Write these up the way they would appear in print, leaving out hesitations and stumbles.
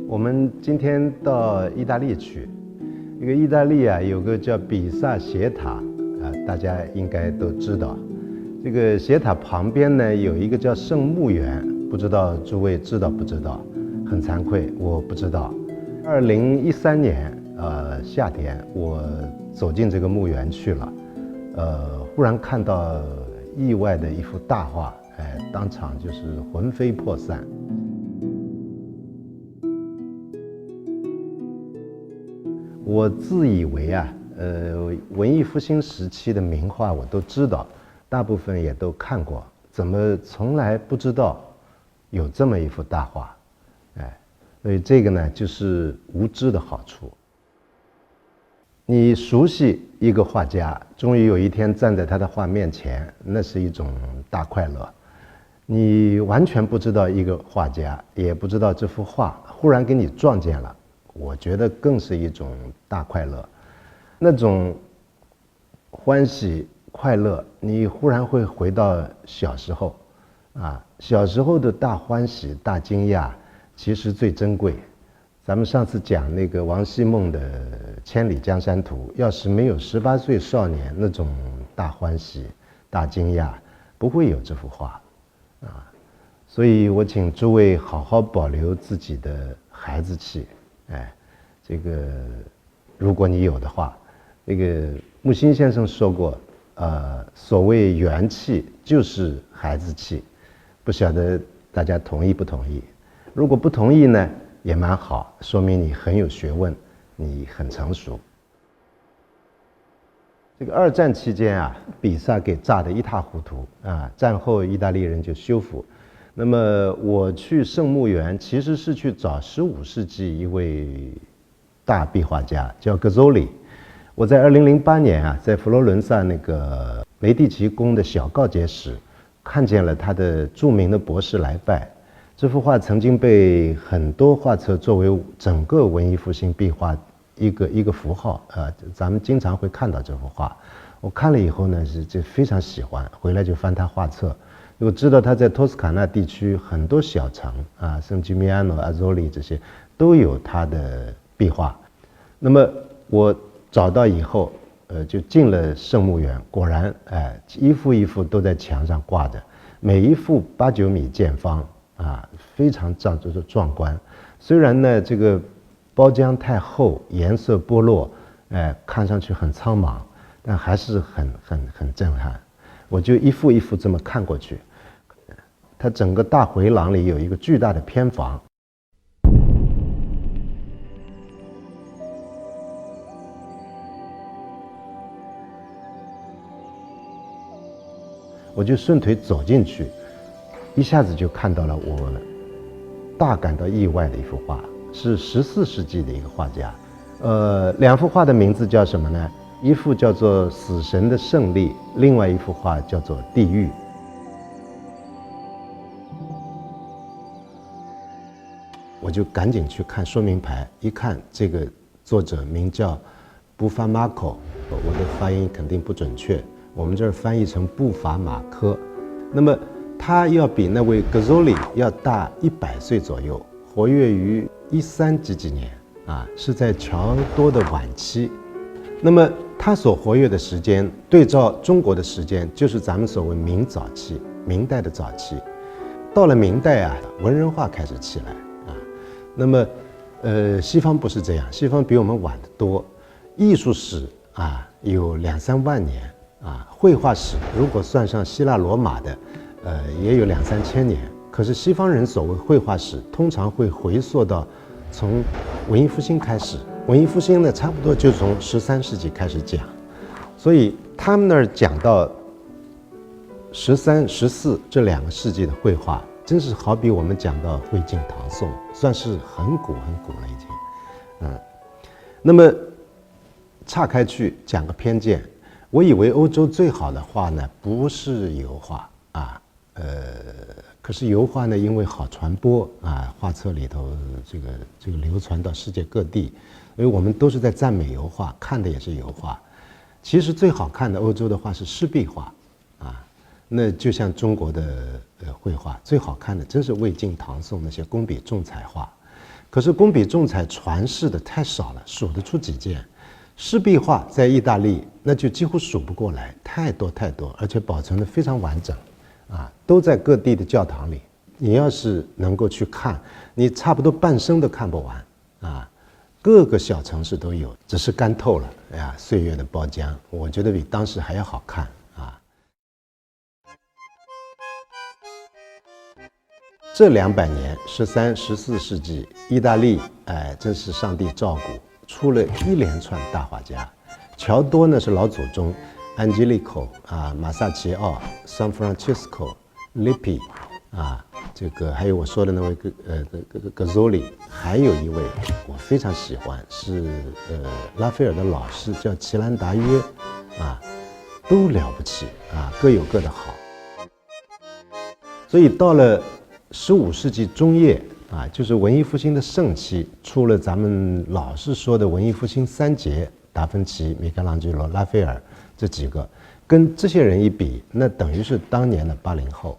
我们今天到意大利去，一个意大利啊，有个叫比萨斜塔大家应该都知道。这个斜塔旁边呢有一个叫圣墓园，不知道诸位知道不知道？很惭愧，我不知道。2013年夏天，我走进这个墓园去了，忽然看到意外的一幅大画，当场就是魂飞魄散。我自以为啊，文艺复兴时期的名画我都知道，大部分也都看过，怎么从来不知道有这么一幅大画？所以这个呢，就是无知的好处。你熟悉一个画家，终于有一天站在他的画面前，那是一种大快乐。你完全不知道一个画家，也不知道这幅画，忽然给你撞见了。我觉得更是一种大快乐，那种欢喜快乐，你忽然会回到小时候，小时候的大欢喜、大惊讶，其实最珍贵。咱们上次讲那个王希孟的《千里江山图》，要是没有18岁少年那种大欢喜、大惊讶，不会有这幅画，所以我请诸位好好保留自己的孩子气。这个如果你有的话，那个木心先生说过，所谓元气就是孩子气，不晓得大家同意不同意？如果不同意呢，也蛮好，说明你很有学问，你很成熟。这个2战期间啊，比萨给炸得一塌糊涂战后意大利人就修复。那么我去圣墓园其实是去找15世纪一位大壁画家，叫格佐里。我在2008年在佛罗伦萨那个梅第奇宫的小告解室看见了他的著名的《博士来拜》。这幅画曾经被很多画册作为整个文艺复兴壁画一个符号咱们经常会看到这幅画。我看了以后呢，就非常喜欢，回来就翻他画册。我知道他在托斯卡纳地区很多小城圣吉米安诺、阿佐里这些都有他的壁画。那么我找到以后，就进了圣墓园，果然一幅一幅都在墙上挂着，每一幅8、9米见方非常壮观。虽然呢这个包浆太厚，颜色剥落，看上去很苍茫，但还是很震撼。我就一幅一幅这么看过去，它整个大回廊里有一个巨大的偏房，我就顺腿走进去，一下子就看到了我大感到意外的一幅画，是14世纪的一个画家。2幅画的名字叫什么呢？一幅叫做《死神的胜利》，另外一幅画叫做《地狱》。我就赶紧去看说明牌，一看这个作者名叫布法马可，我的发音肯定不准确，我们这儿翻译成布法马科。那么他要比那位格佐里要大100岁左右，活跃于13几年是在乔多的晚期。那么他所活跃的时间对照中国的时间，就是咱们所谓明早期，明代的早期。到了明代文人画开始起来那么西方不是这样，西方比我们晚得多。艺术史有2、3万年绘画史如果算上希腊罗马的也有2、3千年。可是西方人所谓绘画史通常会回溯到从文艺复兴开始，文艺复兴呢差不多就从13世纪开始讲，所以他们那儿讲到13、14这2个世纪的绘画真是好比我们讲到魏晋唐宋，算是很古很古了已经。那么岔开去讲个偏见，我以为欧洲最好的画呢不是油画啊，可是油画呢因为好传播啊，画册里头这个流传到世界各地，所以我们都是在赞美油画，看的也是油画。其实最好看的欧洲的画是湿壁画啊，那就像中国的绘画，最好看的真是魏晋唐宋那些工笔重彩画。可是工笔重彩传世的太少了，数得出几件。湿壁画在意大利那就几乎数不过来，太多太多，而且保存得非常完整啊，都在各地的教堂里。你要是能够去看，你差不多半生都看不完啊。各个小城市都有，只是干透了，哎呀，岁月的包浆，我觉得比当时还要好看啊。这200年，13、14世纪，意大利，真是上帝照顾。出了一连串大画家，乔多呢是老祖宗，安吉利科啊、马萨奇奥、San Francisco、Lippi 啊，这个还有我说的那位Gazzoli，还有一位我非常喜欢是拉斐尔的老师叫齐兰达约啊，都了不起啊，各有各的好。所以到了15世纪中叶。啊，就是文艺复兴的盛期，出了咱们老是说的文艺复兴3杰：达芬奇、米开朗基罗、拉斐尔这几个，跟这些人一比，那等于是当年的80后。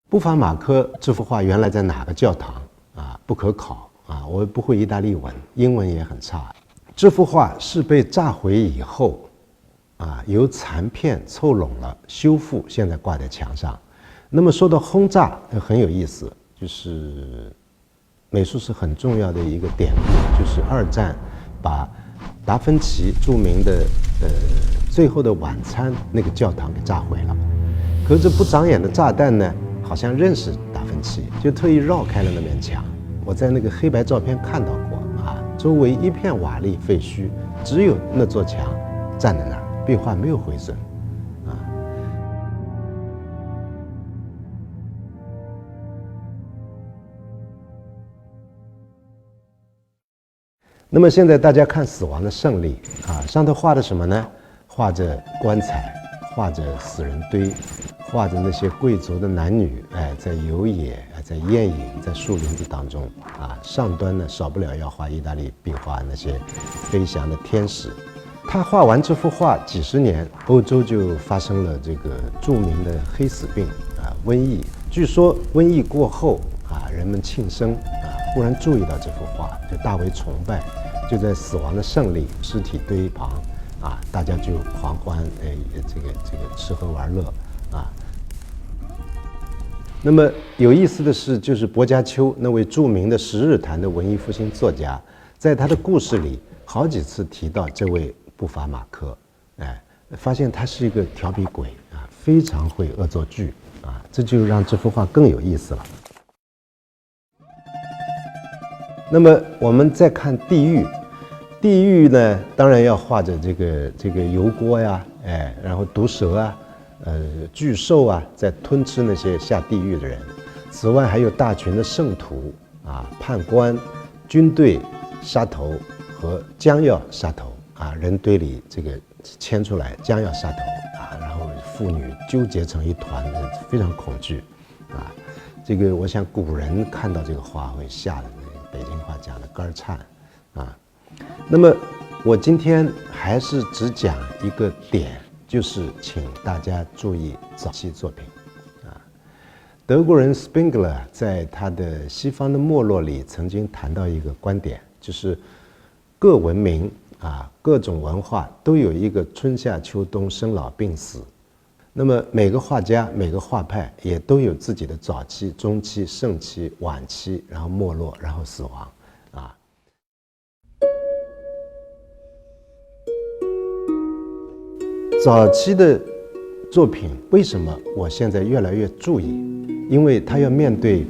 布法马科这幅画原来在哪个教堂啊？不可考啊！我不会意大利文，英文也很差。这幅画是被炸毁以后，啊，由残片凑拢了修复，现在挂在墙上。那么说到轰炸很有意思，就是美术是很重要的一个典故，就是2战把达芬奇著名的最后的晚餐那个教堂给炸毁了。可是这不长眼的炸弹呢，好像认识达芬奇，就特意绕开了那面墙。我在那个黑白照片看到过啊，周围一片瓦砾废墟，只有那座墙站在那儿，壁画没有毁损。那么现在大家看死亡的胜利啊，上头画的什么呢？画着棺材，画着死人堆，画着那些贵族的男女，在游野，在宴饮，在树林子当中啊。上端呢，少不了要画意大利壁画那些飞翔的天使。他画完这幅画几十年，欧洲就发生了这个著名的黑死病啊，瘟疫。据说瘟疫过后啊，人们庆生啊，忽然注意到这幅画，就大为崇拜。就在死亡的胜利尸体堆旁啊，大家就狂欢，这个吃喝玩乐啊。那么有意思的是，就是薄伽丘那位著名的十日谈的文艺复兴作家，在他的故事里好几次提到这位布法马科，发现他是一个调皮鬼啊，非常会恶作剧啊，这就让这幅画更有意思了。那么我们再看地狱，地狱呢，当然要画着这个油锅呀，然后毒蛇啊，巨兽啊，在吞吃那些下地狱的人。此外还有大群的圣徒啊、判官、军队、杀头和将要杀头啊，人堆里这个牵出来将要杀头啊，然后妇女纠结成一团，非常恐惧啊。这个我想古人看到这个画会吓得。北京话讲的肝颤啊，那么我今天还是只讲一个点，就是请大家注意早期作品啊。德国人 Spengler 在他的《西方的没落》里曾经谈到一个观点，就是各文明啊，各种文化都有一个春夏秋冬生老病死。那么每个画家、每个画派也都有自己的早期、中期、盛期、晚期，然后没落，然后死亡，啊。早期的作品为什么我现在越来越注意？因为它要面对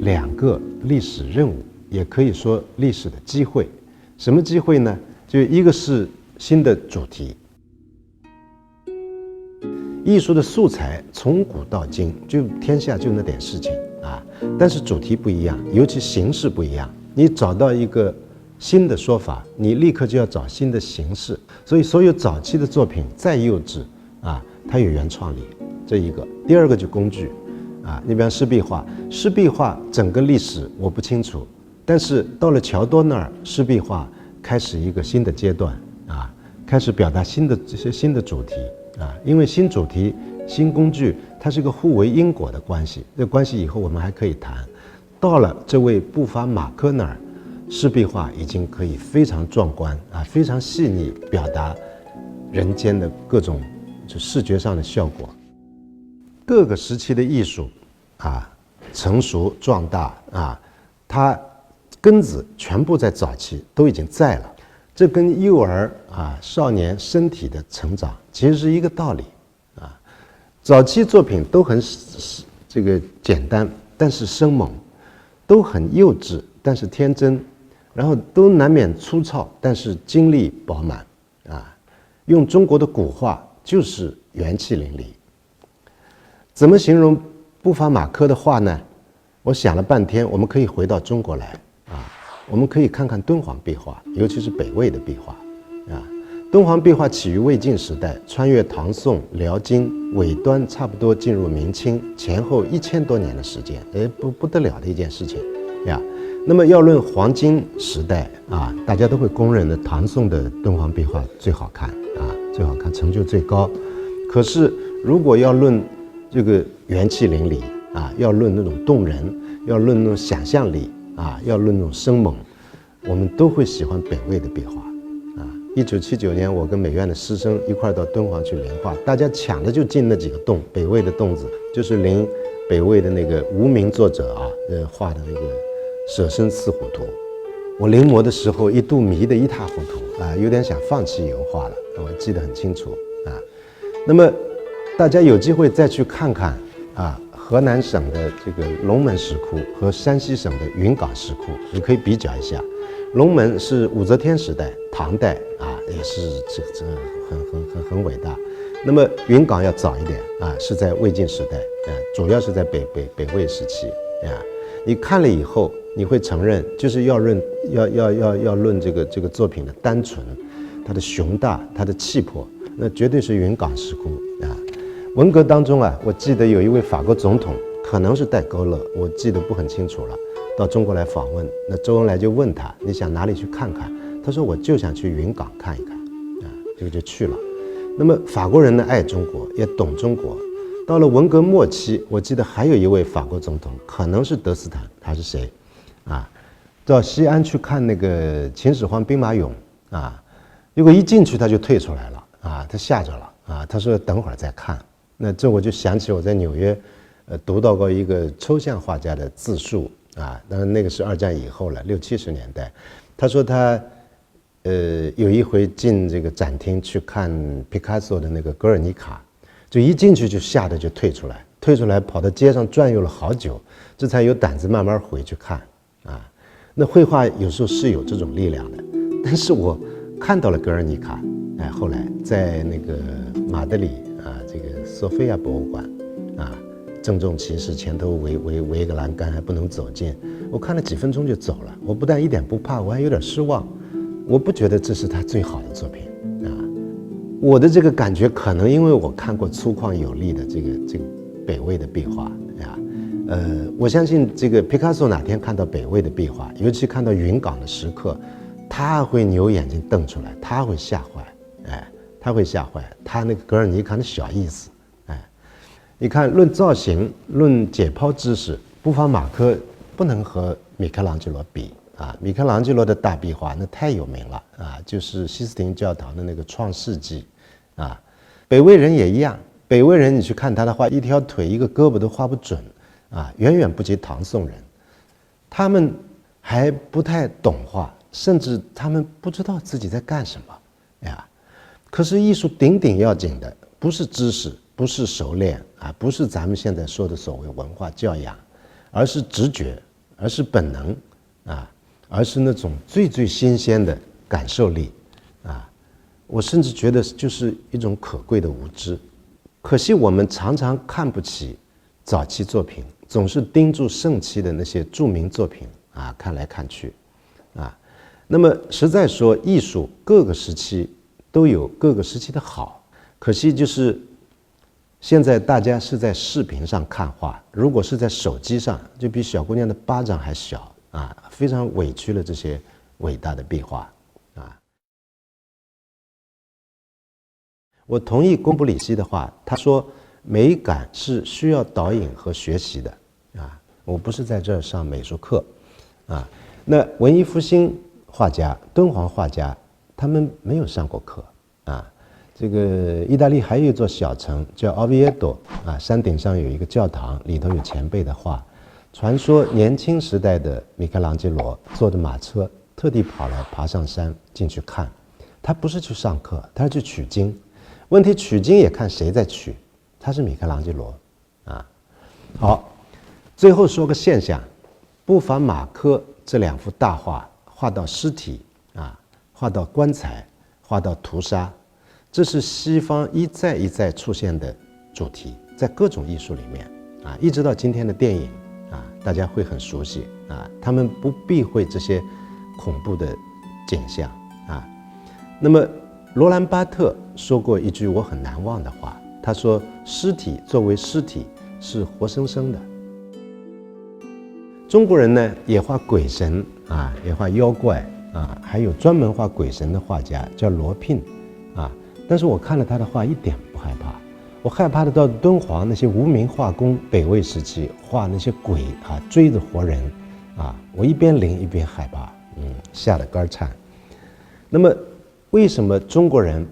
2个历史任务，也可以说历史的机会。什么机会呢？就一个是新的主题。艺术的素材从古到今就天下就那点事情啊，但是主题不一样，尤其形式不一样。你找到一个新的说法，你立刻就要找新的形式。所以所有早期的作品再幼稚啊，它有原创力，这一个。第二个就工具啊，你比方湿壁画，湿壁画整个历史我不清楚，但是到了乔多那儿，湿壁画开始一个新的阶段啊，开始表达这些新的主题啊，因为新主题、新工具，它是一个互为因果的关系。这个关系以后我们还可以谈。到了这位布法马科那儿，湿壁画已经可以非常壮观啊，非常细腻，表达人间的各种就视觉上的效果。各个时期的艺术啊，成熟壮大啊，它根子全部在早期都已经在了。这跟幼儿啊、少年身体的成长其实是一个道理啊。早期作品都很这个简单，但是生猛；都很幼稚，但是天真；然后都难免粗糙，但是精力饱满啊。用中国的古话就是元气淋漓。怎么形容布法马科的画呢？我想了半天，我们可以回到中国来啊，我们可以看看敦煌壁画，尤其是北魏的壁画啊。敦煌壁画起于魏晋时代，穿越唐宋、辽金，尾端差不多进入明清，前后1000多年的时间，不得了的一件事情呀。那么要论黄金时代啊，大家都会公认的唐宋的敦煌壁画最好看啊，最好看，成就最高。可是如果要论这个元气淋漓啊，要论那种动人，要论那种想象力啊，要论那种生猛，我们都会喜欢北魏的壁画啊。1979年，我跟美院的师生一块到敦煌去临画，大家抢着就进那几个洞，北魏的洞子，就是临北魏的那个无名作者啊，画的那个舍身饲虎图。我临摹的时候一度迷得一塌糊涂啊，有点想放弃油画了，我记得很清楚啊。那么大家有机会再去看看啊，河南省的这个龙门石窟和山西省的云冈石窟，你可以比较一下。龙门是武则天时代，唐代啊，也是这很伟大。那么云冈要早一点啊，是在魏晋时代啊，主要是在北魏时期啊。你看了以后，你会承认，就是要论这个作品的单纯，它的雄大，它的气魄，那绝对是云冈石窟啊。文革当中啊，我记得有一位法国总统，可能是戴高乐，我记得不很清楚了，到中国来访问。那周恩来就问他，你想哪里去看看？他说我就想去云冈看一看啊，这个就去了。那么法国人呢，爱中国，也懂中国。到了文革末期，我记得还有一位法国总统，可能是德斯坦，他是谁啊？到西安去看那个秦始皇兵马俑啊，结果一进去他就退出来了啊，他吓着了啊，他说等会儿再看。那这我就想起我在纽约，读到过一个抽象画家的自述啊，当然那个是2战以后了，60、70年代。他说他，有一回进这个展厅去看毕加索的那个《格尔尼卡》，就一进去就吓得就退出来，跑到街上转悠了好久，这才有胆子慢慢回去看啊。那绘画有时候是有这种力量的，但是我看到了《格尔尼卡》，哎，后来在那个马德里。这个索菲亚博物馆啊，郑重其事，前头围一个栏杆，还不能走近。我看了几分钟就走了，我不但一点不怕，我还有点失望。我不觉得这是他最好的作品啊。我的这个感觉可能因为我看过粗犷有力的这个北魏的壁画啊，我相信这个毕加索哪天看到北魏的壁画，尤其看到云冈的石刻，他会扭眼睛瞪出来，他会吓坏，哎。他会吓坏，他那个格尔尼卡的小意思，哎，你看论造型、论解剖知识，布法马科不能和米开朗基罗比啊。米开朗基罗的大壁画那太有名了啊，就是西斯廷教堂的那个创世纪啊。北魏人也一样，北魏人你去看他的画，一条腿一个胳膊都画不准啊，远远不及唐宋人。他们还不太懂画，甚至他们不知道自己在干什么呀。可是艺术顶顶要紧的不是知识，不是熟练啊，不是咱们现在说的所谓文化教养，而是直觉，而是本能啊，而是那种最新鲜的感受力啊。我甚至觉得就是一种可贵的无知，可惜我们常常看不起早期作品，总是盯住盛期的那些著名作品啊看来看去，啊，那么实在说，艺术各个时期都有各个时期的好，可惜就是现在大家是在视频上看画，如果是在手机上，就比小姑娘的巴掌还小啊，非常委屈了这些伟大的壁画啊。我同意贡布里希的话，他说美感是需要导引和学习的啊。我不是在这儿上美术课啊。那文艺复兴画家、敦煌画家，他们没有上过课啊。这个意大利还有一座小城叫奥维耶多啊，山顶上有一个教堂，里头有前辈的画。传说年轻时代的米开朗基罗坐着马车，特地爬上山进去看。他不是去上课，他是去取经。问题取经也看谁在取，他是米开朗基罗啊。好，最后说个现象，不乏马科这2幅大画画到尸体啊，画到棺材，画到屠杀。这是西方一再一再出现的主题，在各种艺术里面啊，一直到今天的电影啊，大家会很熟悉啊。他们不避讳这些恐怖的景象啊。那么罗兰巴特说过一句我很难忘的话，他说：“尸体作为尸体是活生生的。”中国人呢也画鬼神啊，也画妖怪啊，还有专门画鬼神的画家叫罗聘啊。但是我看了他的画一点不害怕，我害怕的到敦煌那些无名画工，北魏时期画那些鬼啊追着活人啊，我一边灵一边害怕，吓得肝颤。那么为什么中国人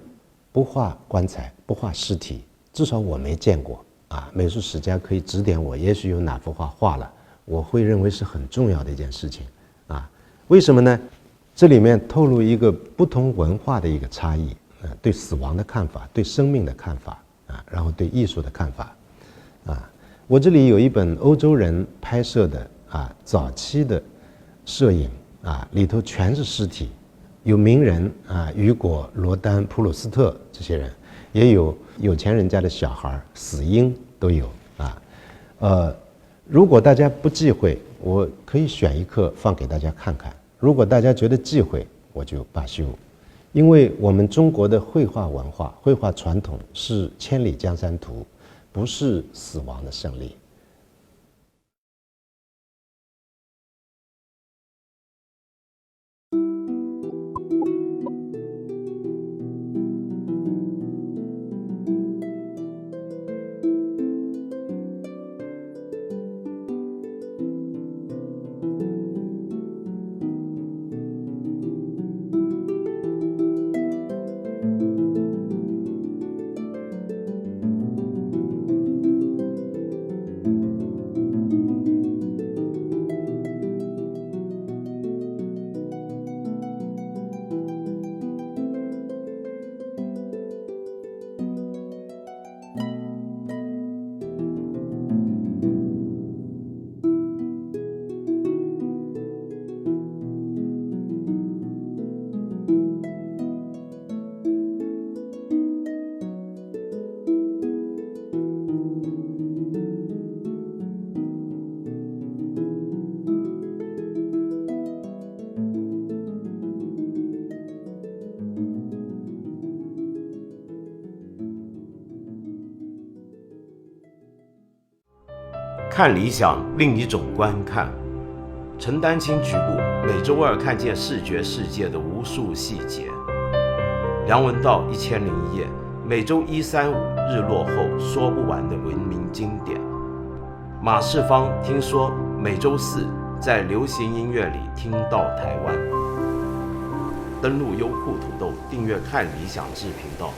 不画棺材，不画尸体？至少我没见过啊。美术史家可以指点我，也许有哪幅画画了，我会认为是很重要的一件事情啊。为什么呢？这里面透露一个不同文化的一个差异。对死亡的看法，对生命的看法啊，然后对艺术的看法啊。我这里有一本欧洲人拍摄的啊早期的摄影啊，里头全是尸体，有名人啊，雨果、罗丹、普鲁斯特这些人，也有有钱人家的小孩，死婴都有啊。如果大家不忌讳，我可以选一刻放给大家看看；如果大家觉得忌讳，我就罢休。因为我们中国的绘画文化、绘画传统是千里江山图，不是死亡的胜利。看理想，另一种观看。陈丹青局部每周二看见视觉世界的无数细节。梁文道1001夜，每周1、3、5日落后说不完的文明经典。马世芳听说每周4在流行音乐里听到台湾。登录优酷土豆订阅看理想志频道，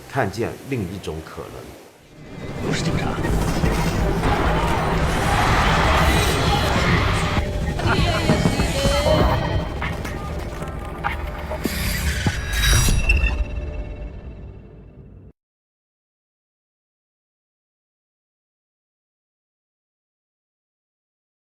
看见另一种可能。不是警察。